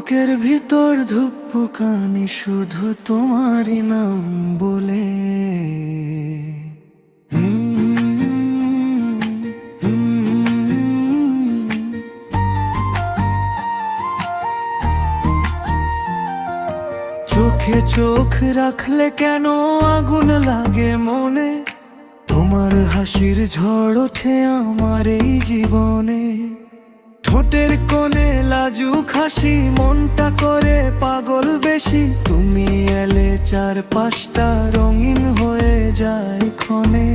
বুকের ভিতর ধুকপুকানি শুধু তোমারই নাম বলে। চোখে চোখ রাখলে কেন আগুন লাগে মনে, তোমার হাসির ঝড় ওঠে আমার এই জীবনে। ঠোঁটের কোণে লাজুক হাসি, মনটা করে পাগল বেশি, তুমি এলে চারপাশটা রঙিন হয়ে যায় ক্ষণে।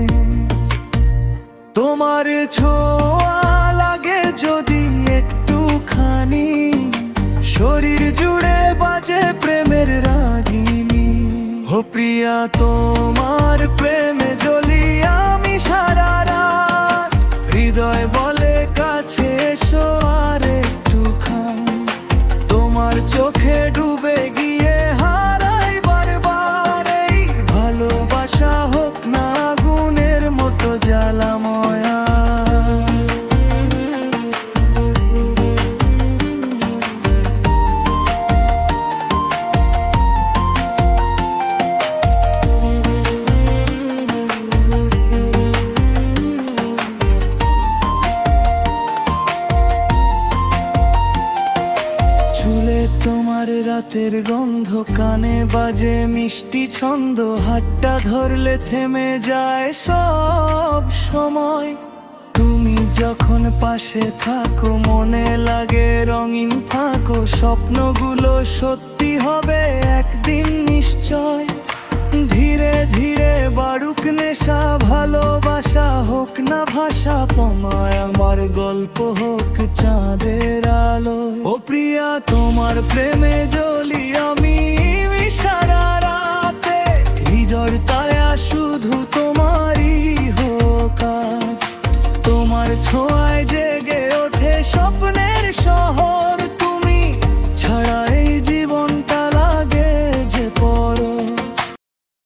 তোমার ছোঁয়া লাগে যদি একটুখানি, শরীর জুড়ে বাজে প্রেমের রাগিনী। হো প্রিয়া তোমার প্রেমে জ্বলি আমি সারা রাত, হৃদয় বলে কাছে এসো আর একটুখান। তোমার চোখে ডুবে গিয়ে হারাই বারবার, এই ভালোবাসা হোক না আগুনের মতো জ্বালাময়া। তোমার রাতের গন্ধ, কানে বাজে মিষ্টি ছন্দ, হাতটা ধরলে থেমে যায় সব সময়। তুমি যখন পাশে থাকো মনে লাগে রঙিন থাকো, স্বপ্নগুলো সত্যি হবে একদিন নিশ্চয়। ধীরে ধীরে বাড়ুক নেশা, ভালোবাসা হোক না ভাষা, তোমায় আমার গল্প হোক চাঁদের আলো। ও প্রিয়া তোমার প্রেমে জ্বলি আমি সারা রাতে, হৃদয় তায়া শুধু তোমারই হোক আজ। তোমার ছোঁয়ায় জেগে ওঠে স্বপ্নের শহর,